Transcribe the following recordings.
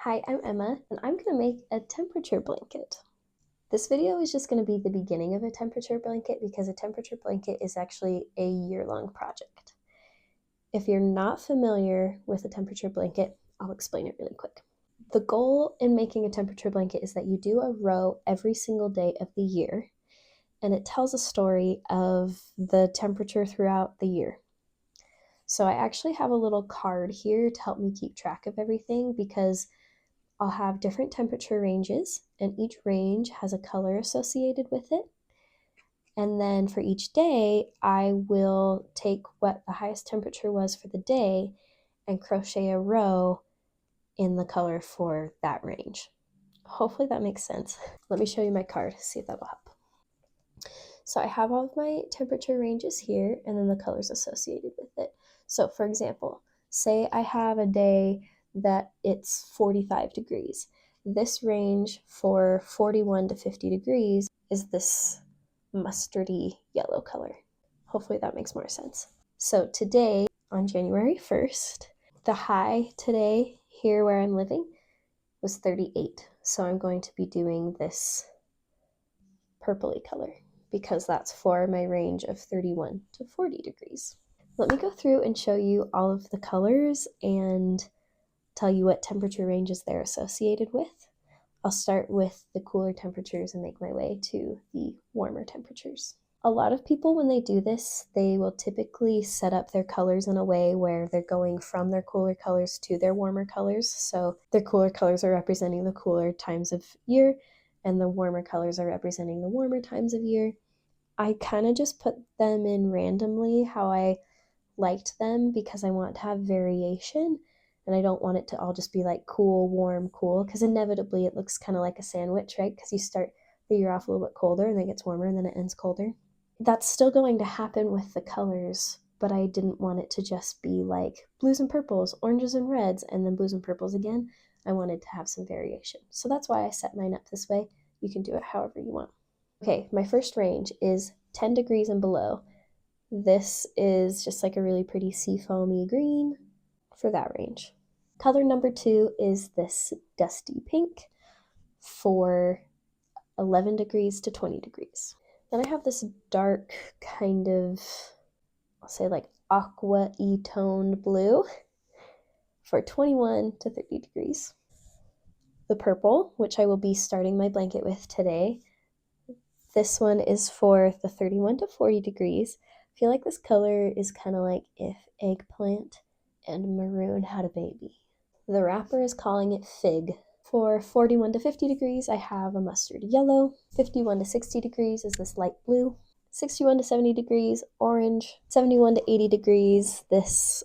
Hi, I'm Emma, and I'm going to make a temperature blanket. This video is just going to be the beginning of a temperature blanket because a temperature blanket is actually a year-long project. If you're not familiar with a temperature blanket, I'll explain it really quick. The goal in making a temperature blanket is that you do a row every single day of the year, and it tells a story of the temperature throughout the year. So I actually have a little card here to help me keep track of everything because I'll have different temperature ranges, and each range has a color associated with it. And then for each day, I will take what the highest temperature was for the day and crochet a row in the color for that range. Hopefully that makes sense. Let me show you my card, see if that will help. So I have all of my temperature ranges here and then the colors associated with it. So for example, say I have a day that it's 45 degrees. This range for 41 to 50 degrees is this mustardy yellow color. Hopefully that makes more sense. So today, on January 1st, the high today here where I'm living was 38. So I'm going to be doing this purpley color because that's for my range of 31 to 40 degrees. Let me go through and show you all of the colors and tell you what temperature ranges they're associated with. I'll start with the cooler temperatures and make my way to the warmer temperatures. A lot of people, when they do this, they will typically set up their colors in a way where they're going from their cooler colors to their warmer colors. So their cooler colors are representing the cooler times of year, and the warmer colors are representing the warmer times of year. I kind of just put them in randomly how I liked them because I want to have variation and I don't want it to all just be like cool, warm, cool, because inevitably it looks kind of like a sandwich, right? Because you start the year off a little bit colder and then it gets warmer and then it ends colder. That's still going to happen with the colors, but I didn't want it to just be like blues and purples, oranges and reds, and then blues and purples again. I wanted to have some variation. So that's why I set mine up this way. You can do it however you want. Okay, my first range is 10 degrees and below. This is just like a really pretty seafoamy green for that range. Color number 2 is this dusty pink for 11 degrees to 20 degrees. Then I have this dark kind of, I'll say like aqua-y toned blue for 21 to 30 degrees. The purple, which I will be starting my blanket with today, this one is for the 31 to 40 degrees. I feel like this color is kind of like if eggplant and maroon had a baby. The wrapper is calling it Fig. For 41 to 50 degrees, I have a mustard yellow. 51 to 60 degrees is this light blue. 61 to 70 degrees, orange. 71 to 80 degrees, this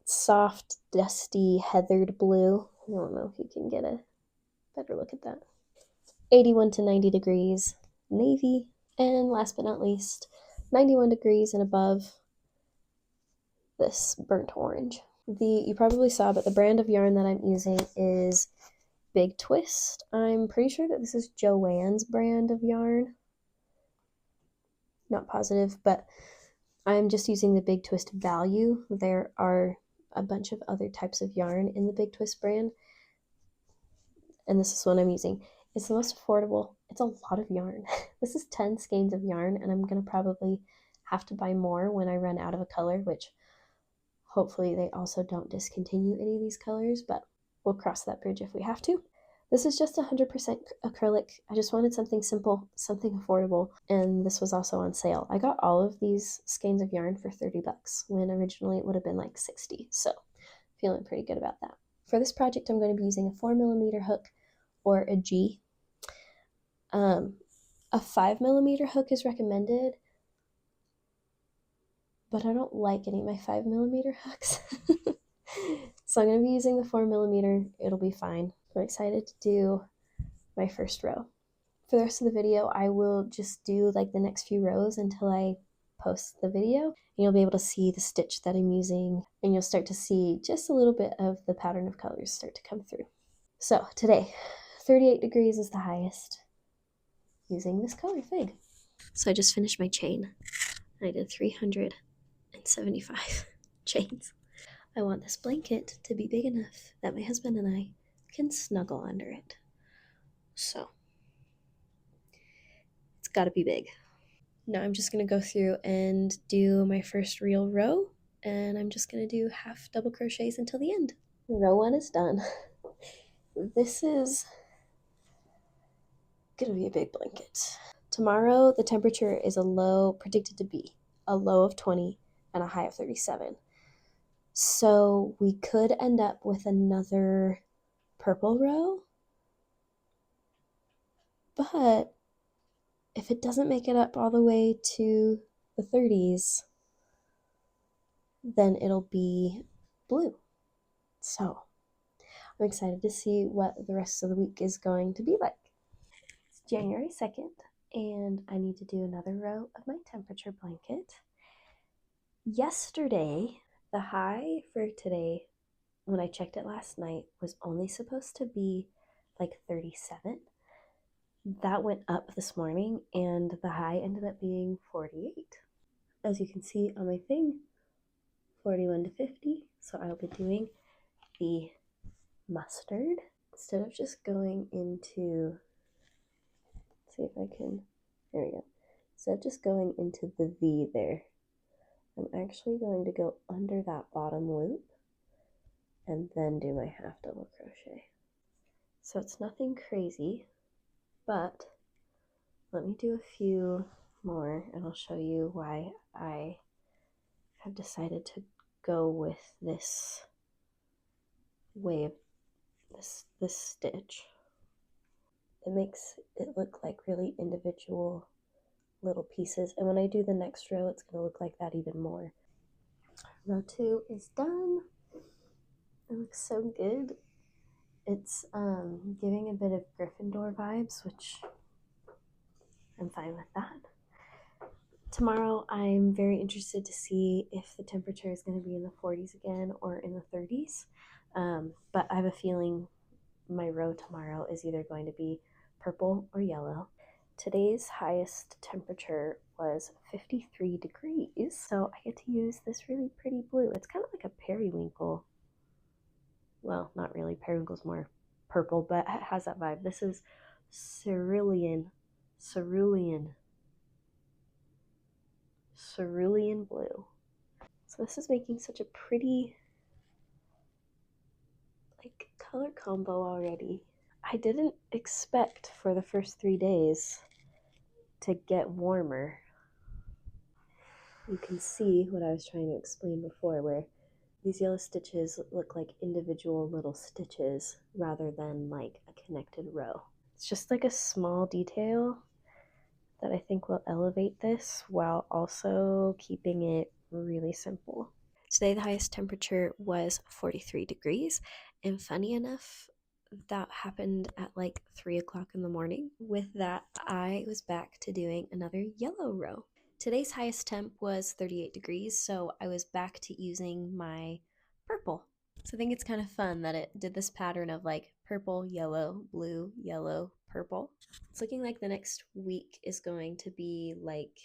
soft, dusty, heathered blue. I don't know if you can get a better look at that. 81 to 90 degrees, navy. And last but not least, 91 degrees and above, this burnt orange. You probably saw, but the brand of yarn that I'm using is Big Twist. I'm pretty sure that this is Joann's brand of yarn. Not positive, but I'm just using the Big Twist Value. There are a bunch of other types of yarn in the Big Twist brand, and this is what I'm using. It's the most affordable. It's a lot of yarn. This is 10 skeins of yarn, and I'm going to probably have to buy more when I run out of a color, which hopefully they also don't discontinue any of these colors, but we'll cross that bridge if we have to. This is just 100% acrylic. I just wanted something simple, something affordable, and this was also on sale. I got all of these skeins of yarn for 30 bucks when originally it would have been like 60, so feeling pretty good about that. For this project, I'm going to be using a 4mm hook or a G. A 5mm hook is recommended, but I don't like any of my 5mm hooks. So I'm going to be using the 4mm. It'll be fine. I'm excited to do my first row. For the rest of the video, I will just do like the next few rows until I post the video. And you'll be able to see the stitch that I'm using, and you'll start to see just a little bit of the pattern of colors start to come through. So today, 38 degrees is the highest using this color Fig. So I just finished my chain. I did 375 chains. I want this blanket to be big enough that my husband and I can snuggle under it. So it's got to be big. Now I'm just going to go through and do my first real row, and I'm just going to do half double crochets until the end. Row 1 is done. This is going to be a big blanket. Tomorrow the temperature is predicted to be a low of 20 and a high of 37. So we could end up with another purple row, but if it doesn't make it up all the way to the 30s, then it'll be blue. So I'm excited to see what the rest of the week is going to be like. It's January 2nd, and I need to do another row of my temperature blanket. Yesterday, the high for today, when I checked it last night, was only supposed to be like 37. That went up this morning, and the high ended up being 48. As you can see on my thing, 41 to 50. So I'll be doing the mustard instead of just going into, see if I can, there we go. Instead of just going into the V there, I'm actually going to go under that bottom loop and then do my half double crochet. So it's nothing crazy, but let me do a few more and I'll show you why I have decided to go with this way of this stitch. It makes it look like really individual little pieces, and when I do the next row it's going to look like that even more. Row 2 is done. It looks so good. It's giving a bit of Gryffindor vibes, which I'm fine with that. Tomorrow I'm very interested to see if the temperature is going to be in the 40s again or in the 30s, but I have a feeling my row tomorrow is either going to be purple or yellow. Today's highest temperature was 53 degrees, so I get to use this really pretty blue. It's kind of like a periwinkle. Well, not really. Periwinkle's more purple, but it has that vibe. This is cerulean blue. So this is making such a pretty like color combo already. I didn't expect for the first 3 days to get warmer. You can see what I was trying to explain before, where these yellow stitches look like individual little stitches rather than like a connected row. It's just like a small detail that I think will elevate this while also keeping it really simple. Today the highest temperature was 43 degrees, and funny enough, that happened at like 3 o'clock in the morning. With that, I was back to doing another yellow row. Today's highest temp was 38 degrees, so I was back to using my purple. So I think it's kind of fun that it did this pattern of like purple, yellow, blue, yellow, purple. It's looking like the next week is going to be like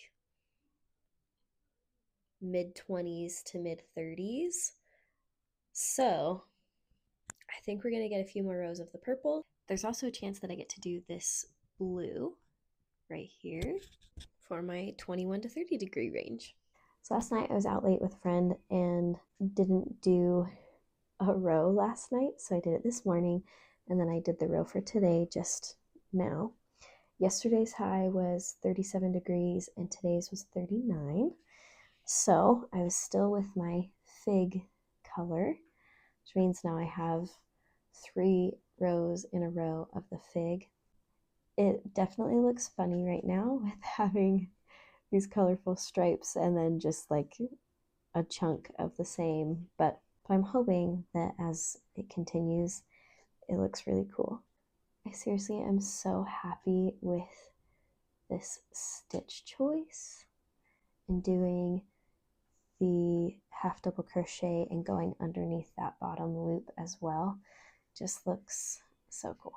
mid-20s to mid-30s. So I think we're going to get a few more rows of the purple. There's also a chance that I get to do this blue right here for my 21 to 30 degree range. So last night I was out late with a friend and didn't do a row last night, so I did it this morning, and then I did the row for today just now. Yesterday's high was 37 degrees and today's was 39. So I was still with my fig color, which means now I have 3 rows in a row of the fig. It definitely looks funny right now with having these colorful stripes and then just like a chunk of the same, but I'm hoping that as it continues, it looks really cool. I seriously am so happy with this stitch choice and doing the half double crochet and going underneath that bottom loop as well. Just looks so cool.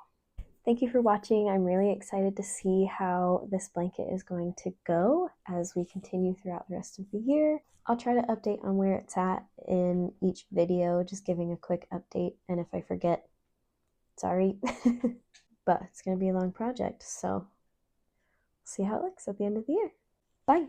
Thank you for watching. I'm really excited to see how this blanket is going to go as we continue throughout the rest of the year. I'll try to update on where it's at in each video, just giving a quick update, and if I forget, Sorry. But it's going to be a long project, so see how it looks at the end of the year. Bye!